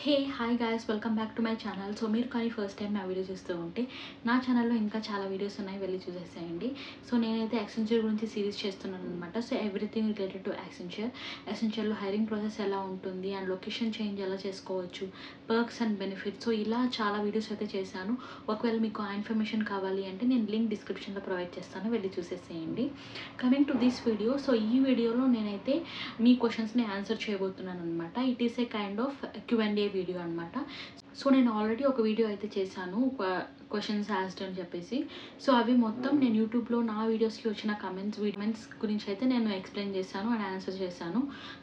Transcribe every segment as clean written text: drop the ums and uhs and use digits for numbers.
Hey hi guys, welcome back to my channel. So మీరు కానీ first time నా video చూస్తూ ఉంటే నా ఛానల్లో ఇంకా చాలా వీడియోస్ ఉన్నాయి, వెళ్ళి చూసేసేయండి. సో నేనైతే యాక్సెంచర్ గురించి సిరీస్ చేస్తున్నాను అనమాట. సో ఎవ్రీథింగ్ రిలేటెడ్ టు యాక్సెంచర్లో హైరింగ్ ప్రాసెస్ ఎలా ఉంటుంది అండ్ లొకేషన్ చేంజ్ ఎలా చేసుకోవచ్చు, పర్క్స్ అండ్ బెనిఫిట్స్. సో ఇలా చాలా వీడియోస్ అయితే చేశాను. ఒకవేళ మీకు ఆ ఇన్ఫర్మేషన్ కావాలి అంటే నేను లింక్ డిస్క్రిప్షన్లో ప్రొవైడ్ చేస్తాను, వెళ్ళి చూసేసేయండి. Coming to this video, so ఈ వీడియోలో నేనైతే మీ క్వశ్చన్స్ని ఆన్సర్ చేయబోతున్నాను అనమాట. It is a kind of Q&A video అనమాట. సో నేను ఆల్రెడీ ఒక వీడియో అయితే చేశాను, క్వశ్చన్స్ ఆస్క్డ్ అని చెప్పేసి. సో అవి మొత్తం నేను యూట్యూబ్లో నా వీడియోస్కి వచ్చిన కమెంట్స్ గురించి అయితే నేను ఎక్స్ప్లెయిన్ చేశాను అండ్ ఆన్సర్ చేశాను.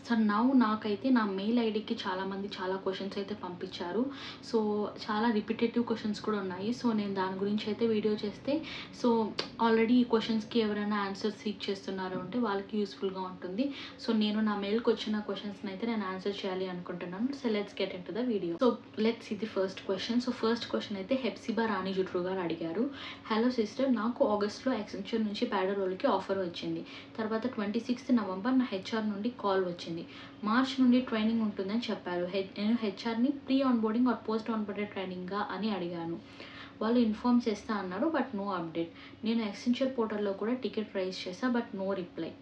సో నాకైతే నా మెయిల్ ఐడికి చాలామంది చాలా క్వశ్చన్స్ అయితే పంపించారు. సో చాలా రిపిటేటివ్ క్వశ్చన్స్ కూడా ఉన్నాయి. సో నేను దాని గురించి అయితే వీడియో చేస్తే, సో ఆల్రెడీ ఈ క్వశ్చన్స్కి ఎవరైనా ఆన్సర్ సీక్ చేస్తున్నారు అంటే వాళ్ళకి యూస్ఫుల్గా ఉంటుంది. సో నేను నా మెయిల్కి వచ్చిన క్వశ్చన్స్ని అయితే నేను ఆన్సర్ చేయాలి అనుకుంటున్నాను. So let's get into the video. So let's see the first question. So first question అయితే హెప్సిబా రాణి జుట్రు గారు అడిగారు. హలో సిస్టర్, నాకు ఆగస్ట్లో యాక్సెంచర్ నుంచి ప్యాడరోల్కి ఆఫర్ వచ్చింది. తర్వాత 26th November నా హెచ్ఆర్ నుండి కాల్ వచ్చింది. మార్చ్ నుండి ట్రైనింగ్ ఉంటుందని చెప్పారు. నేను హెచ్ఆర్ని pre onboarding or post onboarded ట్రైనింగ్గా అని అడిగాను. వాళ్ళు ఇన్ఫార్మ్ చేస్తా అన్నారు, బట్ నో అప్డేట్. నేను యాక్సెంచర్ పోర్టల్లో కూడా టికెట్ రైజ్ చేశా, but no reply.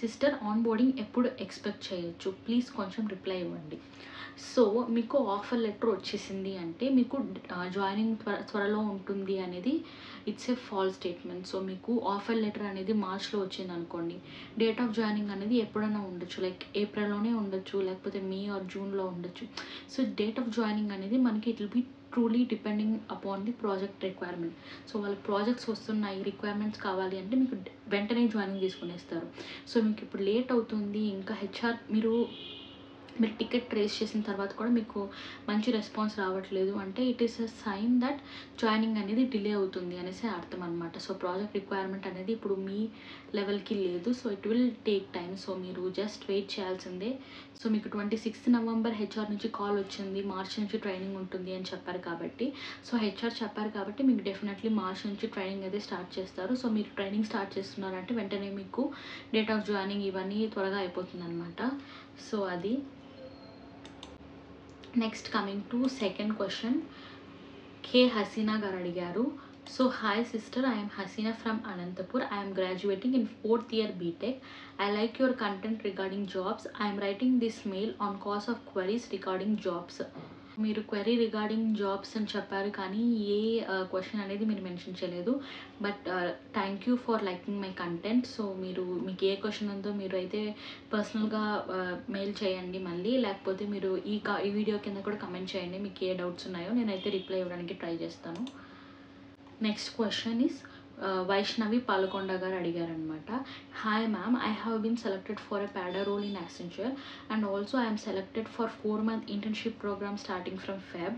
Sister, onboarding ఎప్పుడు ఎక్స్పెక్ట్ చేయొచ్చు? ప్లీజ్ కొంచెం రిప్లై ఇవ్వండి. సో మీకు ఆఫర్ లెటర్ వచ్చేసింది అంటే మీకు జాయినింగ్ త్వరలో ఉంటుంది అనేది it's a false statement. So మీకు ఆఫర్ లెటర్ అనేది మార్చ్లో వచ్చింది అనుకోండి, డేట్ ఆఫ్ జాయినింగ్ అనేది ఎప్పుడైనా ఉండొచ్చు, లైక్ ఏప్రిల్లోనే ఉండొచ్చు, లేకపోతే మే ఆర్ జూన్లో ఉండొచ్చు. సో డేట్ ఆఫ్ జాయినింగ్ అనేది మనకి it will be truly depending upon the project requirement. So వాళ్ళకి ప్రాజెక్ట్స్ వస్తున్నాయి, రిక్వైర్మెంట్స్ కావాలి అంటే మీకు వెంటనే జాయినింగ్ తీసుకునేస్తారు. సో మీకు ఇప్పుడు లేట్ అవుతుంది, ఇంకా హెచ్ఆర్ మీరు టికెట్ రేస్ చేసిన తర్వాత కూడా మీకు మంచి రెస్పాన్స్ రావట్లేదు అంటే it is a sign that joining అనేది డిలే అవుతుంది అనేసి అర్థం అనమాట. సో ప్రాజెక్ట్ రిక్వైర్మెంట్ అనేది ఇప్పుడు మీ లెవెల్కి లేదు. So it will take time. So మీరు జస్ట్ వెయిట్ చేయాల్సిందే. సో మీకు 26th November హెచ్ఆర్ నుంచి కాల్ వచ్చింది, మార్చ్ నుంచి ట్రైనింగ్ ఉంటుంది అని చెప్పారు కాబట్టి, సో హెచ్ఆర్ చెప్పారు కాబట్టి మీకు డెఫినెట్లీ మార్చ్ నుంచి ట్రైనింగ్ అయితే స్టార్ట్ చేస్తారు. సో మీరు ట్రైనింగ్ స్టార్ట్ చేస్తున్నారంటే వెంటనే మీకు డేట్ ఆఫ్ జాయినింగ్ ఇవన్నీ త్వరగా అయిపోతుంది అనమాట. సో అది. Next coming to second question, K Haseena garu అడిగారు. So hi sister, I'm Haseena from Anantapur. I'm graduating in 4th year BTech. I like your content regarding jobs. I am writing this mail on cause of queries regarding jobs. మీరు query regarding jobs అని చెప్పారు కానీ ఏ question అనేది మీరు mention చేయలేదు. But thank you for liking my content. So మీకు ఏ question ఉందో మీరు అయితే పర్సనల్గా మెయిల్ చేయండి మళ్ళీ, లేకపోతే మీరు ఈ వీడియో కింద కూడా కమెంట్ చేయండి. మీకు ఏ డౌట్స్ ఉన్నాయో నేనైతే రిప్లై ఇవ్వడానికి ట్రై చేస్తాను. Next question is Vaishnavi Palakonda garu అడిగారనమాట. Hi ma'am, I have been selected for a PADA role in Accenture and also I'm selected for 4-month internship program starting from Feb.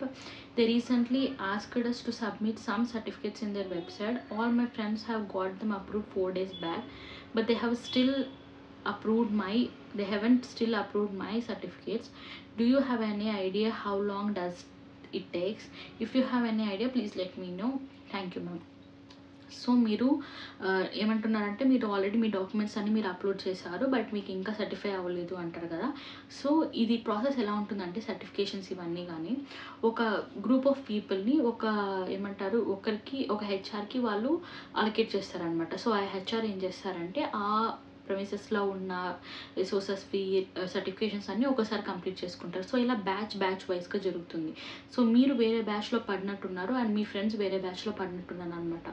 They recently asked us to submit some certificates in their website. All my friends have got them approved 4 days back, but they haven't still approved my certificates. Do you have any idea how long does it takes? If you have any idea, please let me know. Thank you ma'am. So మీరు ఏమంటున్నారంటే మీరు already మీ documents అన్నీ మీరు upload చేశారు, but మీకు ఇంకా certify అవ్వలేదు అంటారు కదా. సో ఇది ప్రాసెస్ ఎలా ఉంటుందంటే సర్టిఫికేషన్స్ ఇవన్నీ కానీ ఒక గ్రూప్ ఆఫ్ పీపుల్ని ఒకరికి ఒక హెచ్ఆర్కి వాళ్ళు అలొకేట్ చేస్తారనమాట. సో ఆ హెచ్ఆర్ ఏం చేస్తారంటే ఆ ప్రెమిసెస్లో ఉన్న రిసోర్సెస్ ఫీ సర్టిఫికేషన్స్ అన్నీ ఒకసారి కంప్లీట్ చేసుకుంటారు. సో ఇలా బ్యాచ్ వైజ్గా జరుగుతుంది. సో మీరు వేరే బ్యాచ్లో పడినట్టున్నారు అండ్ మీ ఫ్రెండ్స్ వేరే బ్యాచ్లో పడినట్టున్నారు అనమాట.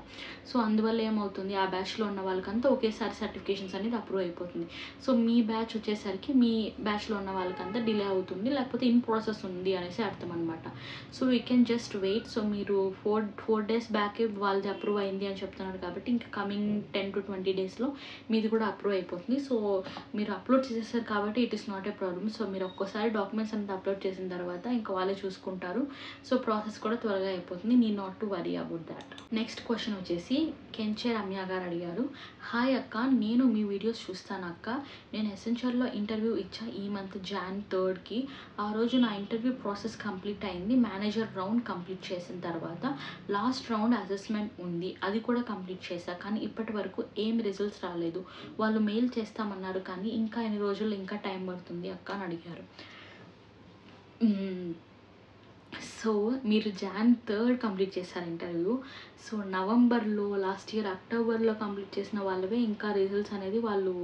సో అందువల్ల ఏమవుతుంది, ఆ బ్యాచ్లో ఉన్న వాళ్ళకంతా ఒకేసారి సర్టిఫికేషన్స్ అనేది అప్రూవ్ అయిపోతుంది. సో మీ బ్యాచ్ వచ్చేసరికి మీ బ్యాచ్లో ఉన్న వాళ్ళకంతా డిలే అవుతుంది, లేకపోతే ఇన్ ప్రాసెస్ ఉంది అనేసి అర్థం అనమాట. So you can just wait. So మీరు 4 days బ్యాకే వాళ్ళది అప్రూవ్ అయింది అని చెప్తున్నారు కాబట్టి ఇంకా కమింగ్ 10 to 20 daysలో మీది కూడా అప్రూవ్ అయిపోతుంది. సో మీరు అప్లోడ్ చేసేసారు కాబట్టి it is not a problem. So మీరు ఒక్కసారి డాక్యుమెంట్స్ అంతా అప్లోడ్ చేసిన తర్వాత ఇంకా వాళ్ళే చూసుకుంటారు. సో ప్రాసెస్ కూడా త్వరగా అయిపోతుంది. Need not to worry about that. Next question వచ్చేసి కెంచే రమ్య గారు అడిగారు, హాయ్ అక్క, నేను మీ వీడియోస్ చూస్తాను అక్క. నేను ఎసెన్షియల్లో ఇంటర్వ్యూ ఇచ్చా ఈ మంత్ Jan 3కి. ఆ రోజు నా ఇంటర్వ్యూ ప్రాసెస్ కంప్లీట్ అయింది. మేనేజర్ రౌండ్ కంప్లీట్ చేసిన తర్వాత లాస్ట్ రౌండ్ అసెస్మెంట్ ఉంది, అది కూడా కంప్లీట్ చేశా. కానీ ఇప్పటి వరకు ఏం రిజల్ట్స్ రాలేదు. వాళ్ళు మెయిల్ చేస్తామన్నారు కానీ ఇంకా ఎన్ని రోజుల్లో ఇంకా టైం పడుతుంది అక్క అని అడిగారు. సో మీరు Jan 3 కంప్లీట్ చేశారు ఇంటర్వ్యూ. సో నవంబర్లో లాస్ట్ ఇయర్ అక్టోబర్లో కంప్లీట్ చేసిన వాళ్ళవే ఇంకా రిజల్ట్స్ అనేది వాళ్ళు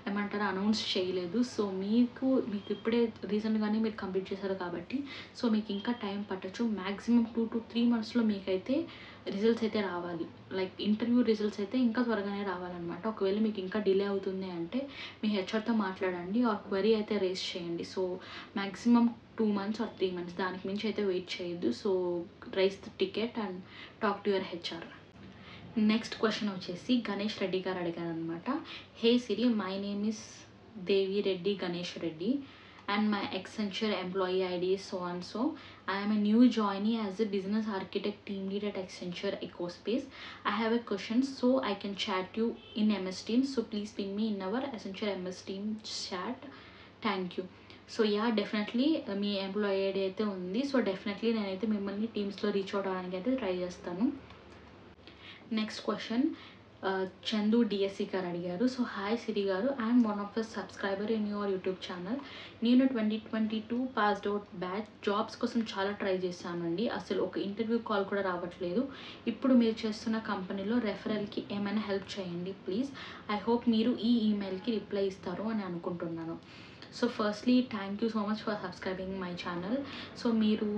ఏమంటారు అనౌన్స్ చేయలేదు. సో మీకు ఇప్పుడే రీసెంట్గానే మీరు కంప్లీట్ చేశారు కాబట్టి సో మీకు ఇంకా టైం పట్టచ్చు. మ్యాక్సిమం 2 to 3 monthsలో మీకైతే రిజల్ట్స్ అయితే రావాలి. లైక్ ఇంటర్వ్యూ రిజల్ట్స్ అయితే ఇంకా త్వరగానే రావాలన్నమాట. ఒకవేళ మీకు ఇంకా డిలే అవుతుంది అంటే మీ హెచ్ఆర్తో మాట్లాడండి, ఆ క్వరీ అయితే రేస్ చేయండి. So maximum 2 months or 3 months, దానికి మించి అయితే వెయిట్ చేయొద్దు. So raise the ticket and talk to your HR. Next question వచ్చేసి గణేష్ రెడ్డి గారు అడిగారు అనమాట. Hey Siri, my name is Devi Reddy Ganesh Reddy and my Accenture employee ID is so and so. I am a new joinee as a business architect team lead at Accenture Ecospace. I have a question so I can chat you in MS Teams. So please ping me in our Accenture MS Team chat. Thank you. So yeah definitely me employee ID అయితే ఉంది. So definitely నేనైతే మిమ్మల్ని టీమ్స్లో reach అవ్వడానికి అయితే try చేస్తాను. Next question Chandu DSC గారు అడిగారు. So hi సిరి గారు, I'm one of the subscriber in your YouTube channel. నేను 2022 పాస్డ్ అవుట్ బ్యాచ్. జాబ్స్ కోసం చాలా ట్రై చేశానండి, అసలు ఒక ఇంటర్వ్యూ కాల్ కూడా రావట్లేదు. ఇప్పుడు మీరు చేస్తున్న కంపెనీలో రెఫరల్కి ఏమైనా హెల్ప్ చేయండి ప్లీజ్. ఐ హోప్ మీరు ఈ ఈమెయిల్కి రిప్లై ఇస్తారు అని అనుకుంటున్నాను. So firstly thank you so much for subscribing my channel. So మీరు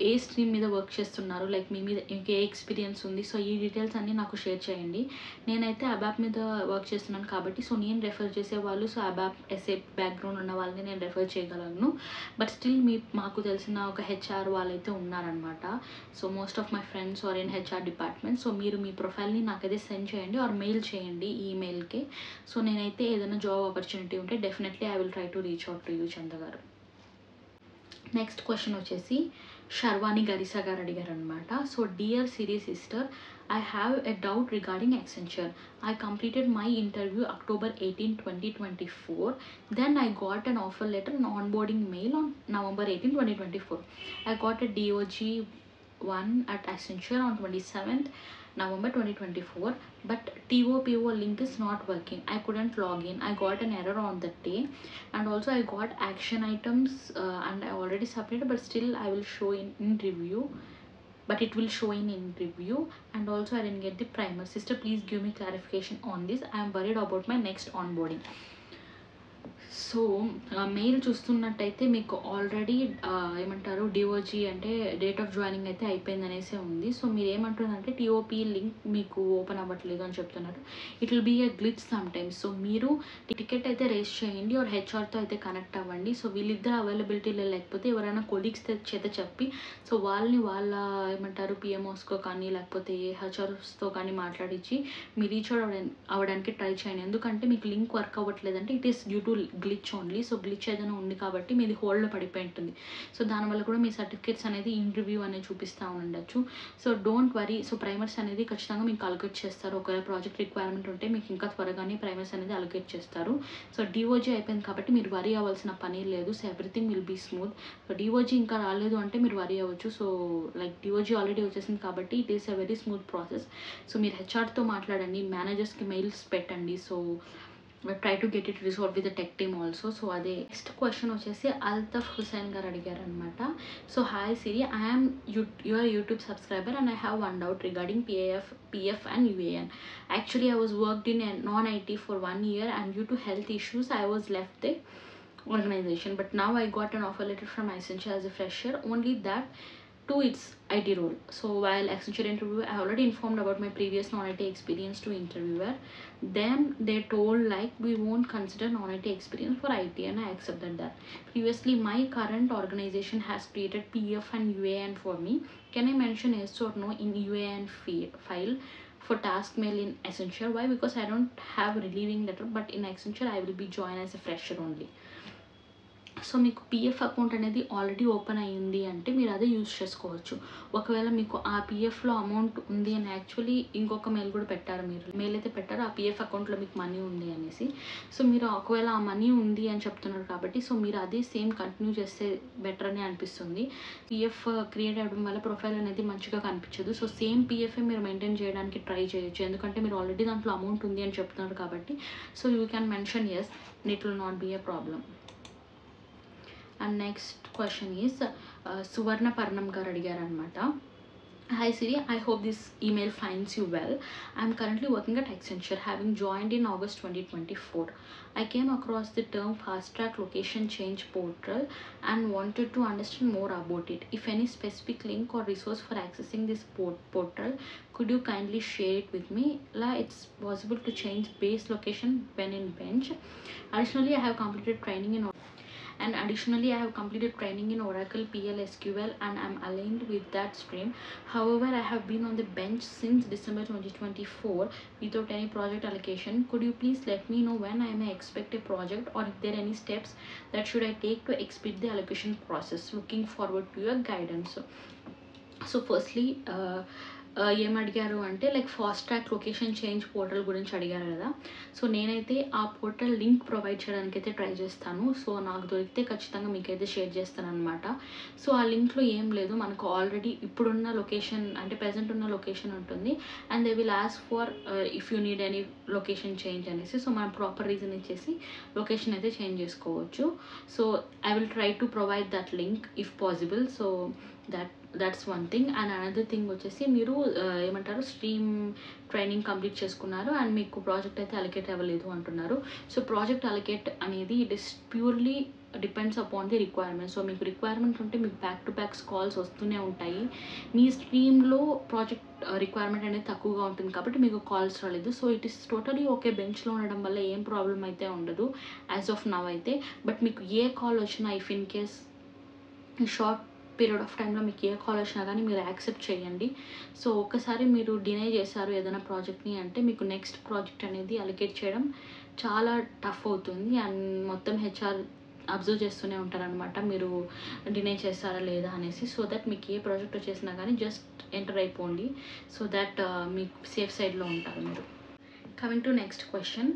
ఏ స్ట్రీమ్ మీద వర్క్ చేస్తున్నారు, లైక్ మీ మీద ఇంకే ఎక్స్పీరియన్స్ ఉంది, సో ఈ డీటెయిల్స్ అన్నీ నాకు షేర్ చేయండి. నేనైతే అబాప్ మీద వర్క్ చేస్తున్నాను కాబట్టి సో నేను రెఫర్ చేసే వాళ్ళు సో అబాప్ ఎస్ఏ బ్యాక్గ్రౌండ్ ఉన్న వాళ్ళని నేను రెఫర్ చేయగలను. బట్ స్టిల్ మాకు తెలిసిన ఒక హెచ్ఆర్ వాళ్ళైతే ఉన్నారనమాట. So most of my friends are in HR department. So మీరు మీ ప్రొఫైల్ని నాకైతే సెండ్ చేయండి ఆర్ మెయిల్ చేయండి ఈమెయిల్కి. సో నేనైతే ఏదైనా జాబ్ ఆపర్చునిటీ ఉంటే definitely I will try to reach out to you Chanda garu. Next question వచ్చేసి శర్వాణి గరిసా గారు అడిగారు అనమాట. So dear Siri sister, I have a doubt regarding Accenture. I completed my interview October 18, 2024. Then I got an offer letter and onboarding mail on November 18, 2024. I got a DOG 1 at Accenture on 27th November 2024, but TOPO link is not working. I couldn't log in. I got an error on that day, and also I got action items and I already submitted, but still I will show in review. But it will show in review, and also I didn't get the primer. Sister, please give me clarification on this. I am worried about my next onboarding. So mail చూస్తున్నట్టయితే మీకు already ఏమంటారు DOJ అంటే date of joining అయితే అయిపోయింది అనేసి ఉంది. So మీరు ఏమంటున్నారంటే టీఓపీ లింక్ మీకు ఓపెన్ అవ్వట్లేదు అని చెప్తున్నారు. It will be a glitch sometimes. So మీరు టికెట్ అయితే రేస్ చేయండి ఆర్ హెచ్ఆర్తో అయితే కనెక్ట్ అవ్వండి. సో వీళ్ళిద్దరు అవైలబిలిటీలో లేకపోతే ఎవరైనా కొలీగ్స్ చేత చెప్పి సో వాళ్ళ ఏమంటారు పిఎంఓస్కో కానీ లేకపోతే హెచ్ఆర్స్తో కానీ మాట్లాడించి మీరు రీచ్ అవ్వడానికి ట్రై చేయండి. ఎందుకంటే మీకు లింక్ వర్క్ అవ్వట్లేదంటే it is due to glitch only. So glitch ఏదైనా ఉంది కాబట్టి మీది హోల్డ్లో పడిపోయి ఉంటుంది. సో దానివల్ల కూడా మీ సర్టిఫికేట్స్ అనేది ఇంటర్వ్యూ అనేది చూపిస్తూ ఉండొచ్చు. So don't worry. So primers అనేది ఖచ్చితంగా మీకు అలొకేట్ చేస్తారు. ఒకవేళ ప్రాజెక్ట్ రిక్వైర్మెంట్ ఉంటే మీకు ఇంకా త్వరగానే ప్రైమర్స్ అనేది అలొకేట్ చేస్తారు. సో డిఓజీ అయిపోయింది కాబట్టి మీరు వరీ అవ్వాల్సిన పని లేదు. So everything will be smooth. So DOJ ఇంకా రాలేదు అంటే మీరు వరీ అవ్వచ్చు. సో లైక్ డిఓజీ ఆల్రెడీ వచ్చేసింది కాబట్టి it is a very smooth process. So మీరు హెచ్ఆర్తో మాట్లాడండి, మేనేజర్స్కి మెయిల్స్ పెట్టండి. So try to get it resolve with the tech team also. So అదే నెక్స్ట్ క్వశ్చన్ వచ్చేసి అల్తఫ్ హుసేన్ గారు అడిగారు అనమాట. So hi Siri, I'm your YouTube subscriber and I have one doubt regarding PF and UAN. Actually, I was worked in a non-IT for 1 year and due to health issues, I was left the organization. But now I got an offer letter from Accenture as a fresher, only that to its IT role. So while Accenture interview, I already informed about my previous non-IT experience to interviewer. Then they told like we won't consider non-IT experience for IT, and I accepted that. Previously, my current organization has created PF and UAN for me. Can I mention yes or no in UAN file? for task mail in Accenture. Why? Because I don't have relieving letter, but in Accenture I will be joined as a fresher only. So మీకు PF account అనేది already open అయ్యింది అంటే మీరు అదే use చేసుకోవచ్చు. ఒకవేళ మీకు ఆ పిఎఫ్లో అమౌంట్ ఉంది అని యాక్చువల్లీ ఇంకొక మెయిల్ కూడా పెట్టారు, మీరు మెయిల్ అయితే పెట్టారు ఆ పిఎఫ్ అకౌంట్లో మీకు మనీ ఉంది అనేసి. సో మీరు ఒకవేళ ఆ మనీ ఉంది అని చెప్తున్నారు కాబట్టి సో మీరు అదే సేమ్ కంటిన్యూ చేస్తే బెటర్ అని అనిపిస్తుంది. పిఎఫ్ క్రియేట్ అవ్వడం వల్ల ప్రొఫైల్ అనేది మంచిగా కనిపించదు. సో సేమ్ పిఎఫ్ఏ మీరు మెయింటైన్ చేయడానికి ట్రై చేయొచ్చు, ఎందుకంటే మీరు ఆల్రెడీ దాంట్లో అమౌంట్ ఉంది అని చెప్తున్నారు కాబట్టి. So you can mention yes, it will not be a problem. And next question is Suvarna Parnam garu adigaru anamata. Hi Siri, I hope this email finds you well. I am currently working at Accenture, having joined in August 2024. I came across the term fast track location change portal and wanted to understand more about it. If any specific link or resource for accessing this portal, could you kindly share it with me? It's possible to change base location when in bench. Additionally, I have completed training in Oracle PL SQL and I'm aligned with that stream. However, I have been on the bench since December 2024 without any project allocation. Could you please let me know when I may expect a project, or if there are any steps that should I take to expedite the allocation process? Looking forward to your guidance. So firstly, ఏం అడిగారు అంటే like fast track location change portal గురించి అడిగారు కదా. So నేనైతే ఆ portal link provide చేయడానికి అయితే ట్రై చేస్తాను. సో నాకు దొరికితే ఖచ్చితంగా మీకైతే షేర్ చేస్తాను అనమాట. సో ఆ లింక్లో ఏం లేదు, మనకు ఆల్రెడీ ఇప్పుడున్న లొకేషన్ అంటే ప్రజెంట్ ఉన్న లొకేషన్ ఉంటుంది and they will ask for if you need any location change అనేసి. సో మనం ప్రాపర్ రీజన్ ఇచ్చేసి లొకేషన్ అయితే చేంజ్ చేసుకోవచ్చు. So I will try to provide that link if possible. So that's one thing. And another thing వచ్చేసి మీరు ఏమంటారు stream training complete చేసుకున్నారు and మీకు ప్రాజెక్ట్ అయితే అలొకేట్ అవ్వలేదు అంటున్నారు. సో ప్రాజెక్ట్ అలొకేట్ అనేది it is purely depends upon the requirement. So మీకు రిక్వైర్మెంట్ ఉంటే మీకు బ్యాక్ టు బ్యాక్స్ కాల్స్ వస్తూనే ఉంటాయి. మీ స్ట్రీమ్లో ప్రాజెక్ట్ రిక్వైర్మెంట్ అనేది తక్కువగా ఉంటుంది కాబట్టి మీకు కాల్స్ రాలేదు. So it is totally okay, బెంచ్లో ఉండడం వల్ల ఏం ప్రాబ్లం అయితే ఉండదు యాజ్ ఆఫ్ నవ్ అయితే. బట్ మీకు ఏ కాల్ వచ్చినా if in case short period of టైంలో మీకు ఏ కాల్ వచ్చినా కానీ మీరు యాక్సెప్ట్ చేయండి. సో ఒకసారి మీరు డినై చేశారు ఏదైనా ప్రాజెక్ట్ని అంటే మీకు నెక్స్ట్ ప్రాజెక్ట్ అనేది అలొకేట్ చేయడం చాలా టఫ్ అవుతుంది అండ్ మొత్తం హెచ్ఆర్ అబ్జర్వ్ చేస్తూనే ఉంటారనమాట మీరు డినై చేస్తారా లేదా అనేసి. సో దట్ మీకు ఏ ప్రాజెక్ట్ వచ్చేసినా కానీ జస్ట్ ఎంటర్ అయిపోండి, సో దట్ మీకు సేఫ్ సైడ్లో ఉంటారు మీరు. కమింగ్ టు నెక్స్ట్ క్వశ్చన్,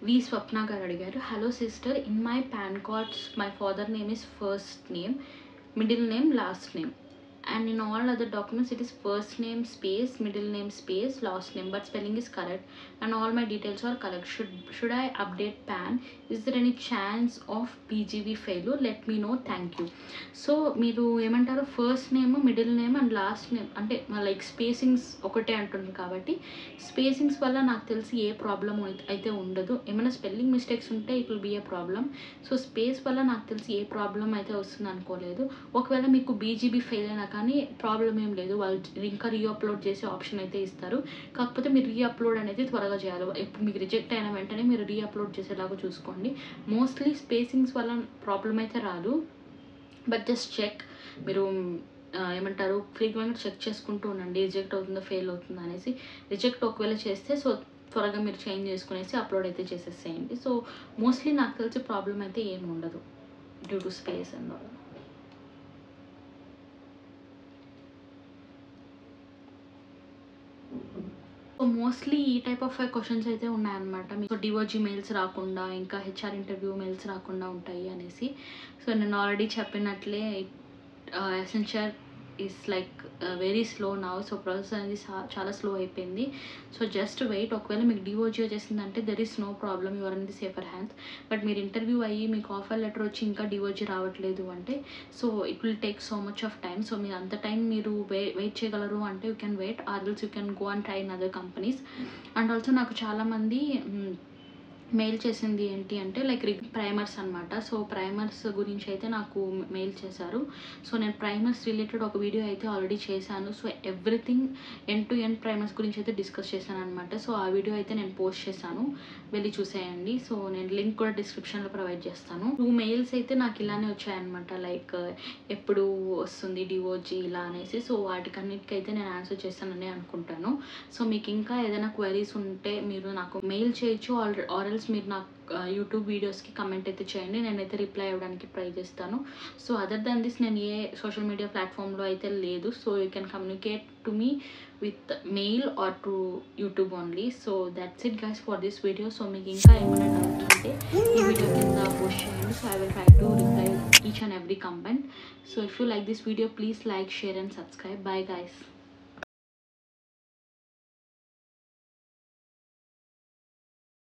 వి స్వప్న గారు అడిగారు. Hello sister, in my pan cards my father name is first name, middle name, last name, and in all other documents it is first name space middle name space last name, but spelling is correct and all my details are correct. Should I update PAN? Is there any chance of PGV failure? Let me know, thank you. So మీరు ఏమంటారు first name middle name and last name అంటే like spacings ఒకటే అంటుంది కాబట్టి spacings వల్ల నాకు తెలిసి ఏ problem అయితే ఉండదు. ఏమైనా స్పెల్లింగ్ మిస్టేక్స్ ఉంటే it will be a problem. So space వల్ల నాకు తెలిసి ఏ ప్రాబ్లం అయితే వస్తుంది అనుకోలేదు. ఒకవేళ మీకు బీజీబీ ఫెయిల్ అయినా కానీ ప్రాబ్లం ఏం లేదు, వాళ్ళు ఇంకా రీఅప్లోడ్ చేసే ఆప్షన్ అయితే ఇస్తారు. కాకపోతే మీరు రీఅప్లోడ్ అనేది త్వరగా చేయాలి. ఇప్పుడు మీకు రిజెక్ట్ అయిన వెంటనే మీరు రీఅప్లోడ్ చేసేలాగా చూసుకోండి. మోస్ట్లీ స్పేసింగ్స్ వల్ల ప్రాబ్లం అయితే రాదు, బట్ జస్ట్ చెక్. మీరు ఏమంటారు ఫ్రీక్వెంట్గా చెక్ చేసుకుంటూ ఉండండి రిజెక్ట్ అవుతుందో ఫెయిల్ అవుతుందో అనేసి. రిజెక్ట్ ఒకవేళ చేస్తే సో త్వరగా మీరు చేంజ్ చేసుకునేసి అప్లోడ్ అయితే చేసేసేయండి. సో మోస్ట్లీ నాకు తెలిసి ప్రాబ్లం అయితే ఏమి ఉండదు due to space and all. So mostly ఈ టైప్ ఆఫ్ క్వశ్చన్స్ అయితే ఉన్నాయన్నమాట. మీకు డిఓజీ మెయిల్స్ రాకుండా ఇంకా హెచ్ఆర్ ఇంటర్వ్యూ మెయిల్స్ రాకుండా ఉంటాయి అనేసి. సో నేను ఆల్రెడీ చెప్పినట్లే essential is like very slow now. So process అనేది చాలా స్లో అయిపోయింది. So just wait. ఒకవేళ మీకు డిఓజీ వచ్చేసిందంటే there is no problem, your in the safer hands. But మీరు ఇంటర్వ్యూ అయ్యి మీకు ఆఫర్ లెటర్ వచ్చి ఇంకా డిఓజీ రావట్లేదు అంటే so it will take so much of time. So మీరు అంత టైం మీరు వెయిట్ చేయగలరు అంటే you can wait, or else you can go and try in other companies. And also నాకు చాలామంది మెయిల్ చేసింది ఏంటి అంటే లైక్ ప్రైమర్స్ అనమాట. సో ప్రైమర్స్ గురించి అయితే నాకు మెయిల్ చేశారు. సో నేను ప్రైమర్స్ రిలేటెడ్ ఒక వీడియో అయితే ఆల్రెడీ చేశాను. So everything end to end primers గురించి అయితే డిస్కస్ చేశాను అనమాట. సో ఆ వీడియో అయితే నేను పోస్ట్ చేశాను, వెళ్ళి చూసేయండి. సో నేను లింక్ కూడా డిస్క్రిప్షన్లో ప్రొవైడ్ చేస్తాను. 2 మెయిల్స్ అయితే నాకు ఇలానే వచ్చాయన్నమాట, లైక్ ఎప్పుడు వస్తుంది డిఓజీ ఇలా అనేసి. సో వాటికన్నిటికైతే నేను ఆన్సర్ చేస్తానని అనుకుంటాను. సో మీకు ఇంకా ఏదైనా క్వైరీస్ ఉంటే మీరు నాకు మెయిల్ చేయొచ్చు, ఆర్ఎల్స్ మీరు నాకు యూట్యూబ్ వీడియోస్కి కమెంట్ అయితే చేయండి, నేనైతే రిప్లై అవ్వడానికి ట్రై చేస్తాను. సో అదర్ దాన్ దిస్ నేను ఏ సోషల్ మీడియా ప్లాట్ఫామ్లో అయితే లేదు. So you can communicate to me with mail or to YouTube only. So that's it guys for this video. So మీకు ఇంకా ఏమైనా డౌట్స్ ఉంటే ఈ వీడియో కింద పోస్ట్ చేయండి. So I will try to reply each and every comment. So if you like this video please like, share and subscribe. Bye guys.